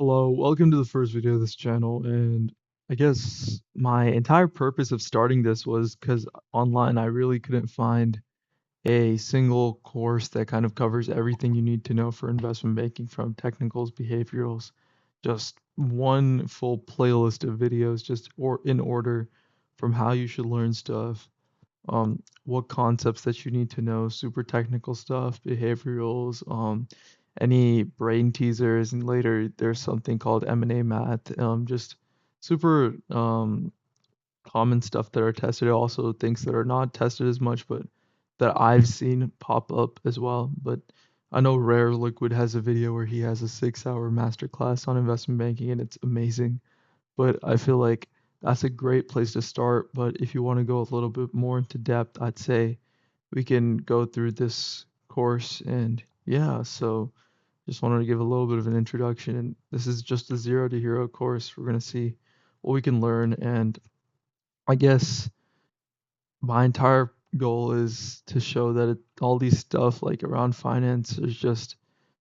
Hello, welcome to the first video of this channel, and I guess my entire purpose of starting this was because online I really couldn't find a single course that kind of covers everything you need to know for investment banking from technicals, behaviorals, just one full playlist of videos just or in order from how you should learn stuff, what concepts that you need to know, super technical stuff, behaviorals, any brain teasers, and later there's something called M&A math, just super common stuff that are tested, also things that are not tested as much, but that I've seen pop up as well. But I know Rare Liquid has a video where he has a 6-hour masterclass on investment banking, and it's amazing. But I feel like that's a great place to start. But if you want to go a little bit more into depth, I'd say we can go through this course. And yeah, so just wanted to give a little bit of an introduction. And this is just a zero to hero course. We're going to see what we can learn. And I guess my entire goal is to show that all these stuff like around finance is just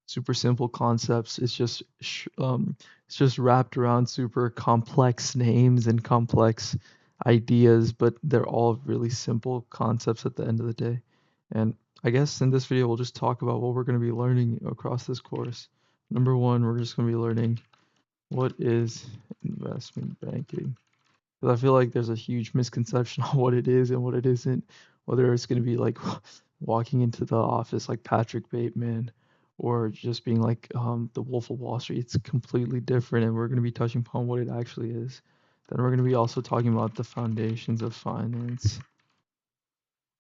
super simple concepts. It's just wrapped around super complex names and complex ideas, but they're all really simple concepts at the end of the day. And I guess in this video we'll just talk about what we're going to be learning across this course. Number one, we're just going to be learning what is investment banking. Because I feel like there's a huge misconception on what it is and what it isn't. Whether it's going to be like walking into the office like Patrick Bateman or just being like the Wolf of Wall Street. It's completely different, and we're going to be touching upon what it actually is. Then we're going to be also talking about the foundations of finance.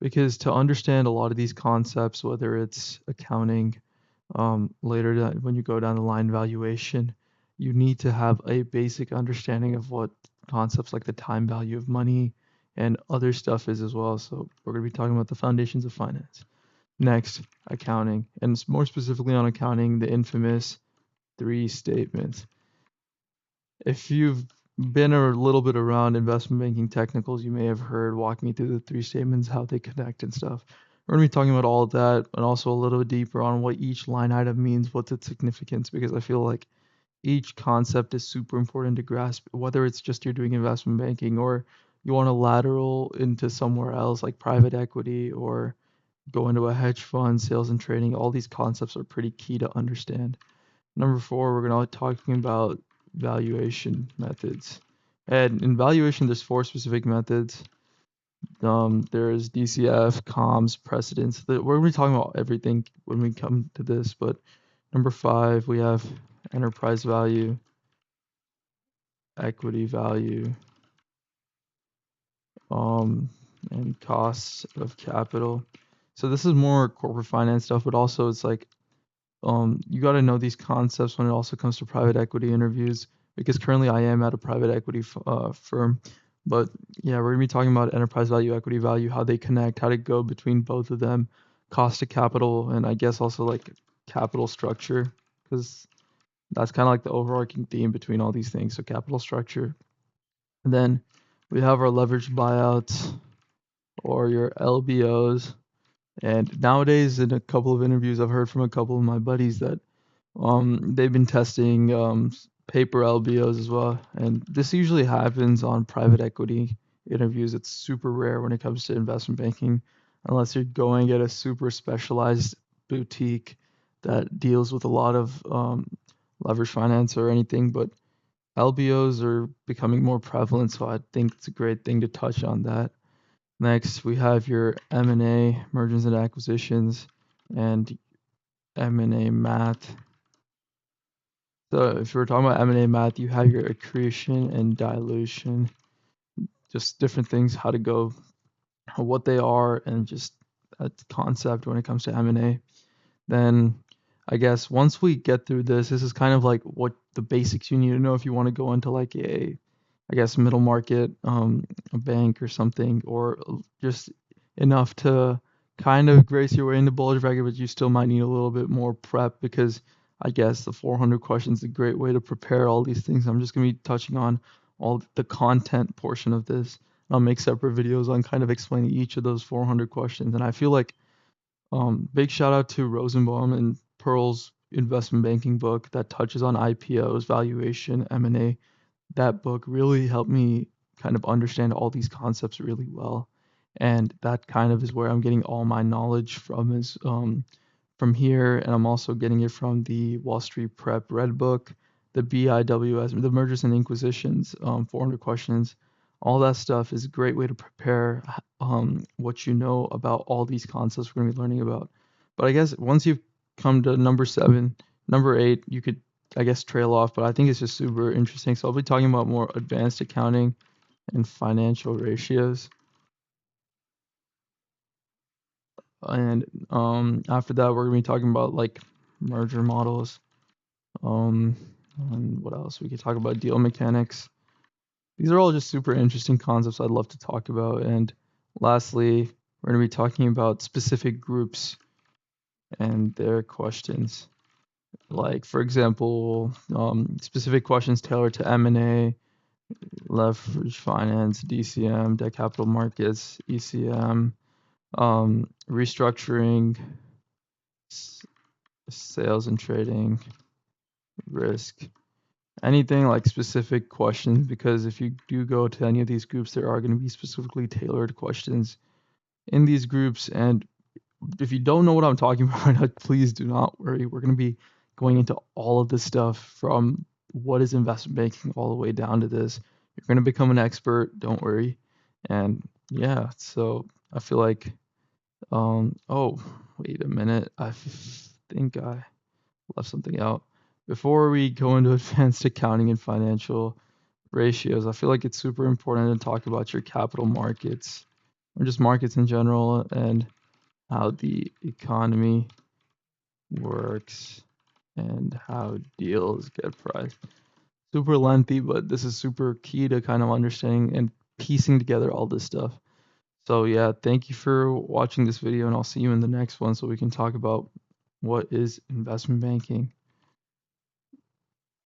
Because to understand a lot of these concepts, whether it's accounting, later when you go down the line valuation, you need to have a basic understanding of what concepts like the time value of money and other stuff is as well. So we're going to be talking about the foundations of finance. Next, accounting, and more specifically on accounting, the infamous three statements. If you've been a little bit around investment banking technicals, you may have heard walk me through the three statements, how they connect and stuff. We're going to be talking about all of that and also a little deeper on what each line item means, what's its significance, because I feel like each concept is super important to grasp, whether it's just you're doing investment banking or you want to lateral into somewhere else like private equity or go into a hedge fund, sales and trading. All these concepts are pretty key to understand. Number four, we're going to be talking about valuation methods. And in valuation, there's four specific methods. There's DCF, comms, precedence. We're going to be talking about everything when we come to this. But number five, we have enterprise value, equity value, and costs of capital. So this is more corporate finance stuff, but also it's like you got to know these concepts when it also comes to private equity interviews, because currently I am at a private equity firm. But yeah, we're gonna be talking about enterprise value, equity value, how they connect, how to go between both of them, cost of capital, and I guess also like capital structure, because that's kind of like the overarching theme between all these things. So capital structure, and then we have our leveraged buyouts or your LBOs. And nowadays, in a couple of interviews, I've heard from a couple of my buddies that they've been testing paper LBOs as well. And this usually happens on private equity interviews. It's super rare when it comes to investment banking, unless you're going at a super specialized boutique that deals with a lot of leverage finance or anything. But LBOs are becoming more prevalent, so I think it's a great thing to touch on that. Next, we have your M&A, mergers and acquisitions, and M&A math. So if we're talking about M&A math, you have your accretion and dilution, just different things, how to go, what they are, and just a concept when it comes to M&A. Then I guess once we get through this is kind of like what the basics you need to know if you want to go into like I guess middle market, a bank or something, or just enough to kind of grace your way into bulge bracket, but you still might need a little bit more prep, because I guess the 400 questions is a great way to prepare all these things. I'm just going to be touching on all the content portion of this. I'll make separate videos on kind of explaining each of those 400 questions. And I feel like big shout out to Rosenbaum and Pearl's investment banking book that touches on IPOs, valuation, M&A. That book really helped me kind of understand all these concepts really well. And that kind of is where I'm getting all my knowledge from, is from here, and I'm also getting it from the Wall Street Prep Red Book, the BIWS, the Mergers and Inquisitions, 400 questions. All that stuff is a great way to prepare what you know about all these concepts we're going to be learning about. But I guess once you've come to number 7, number 8, you could, I guess, trail off, but I think it's just super interesting. So I'll be talking about more advanced accounting and financial ratios. And after that, we're going to be talking about like merger models. And what else? We could talk about deal mechanics. These are all just super interesting concepts I'd love to talk about. And lastly, we're going to be talking about specific groups and their questions. Like, for example, specific questions tailored to M&A, leverage finance, DCM, debt capital markets, ECM, restructuring, sales and trading, risk, anything like specific questions, because if you do go to any of these groups, there are going to be specifically tailored questions in these groups. And if you don't know what I'm talking about right now, please do not worry. We're going to be going into all of this stuff, from what is investment banking all the way down to this. You're going to become an expert, don't worry. And yeah, so I feel like oh, wait a minute. I think I left something out. Before we go into advanced accounting and financial ratios, I feel like it's super important to talk about your capital markets, or just markets in general, and how the economy works and how deals get priced. Super lengthy, but this is super key to kind of understanding and piecing together all this stuff. So yeah, thank you for watching this video, and I'll see you in the next one so we can talk about what is investment banking.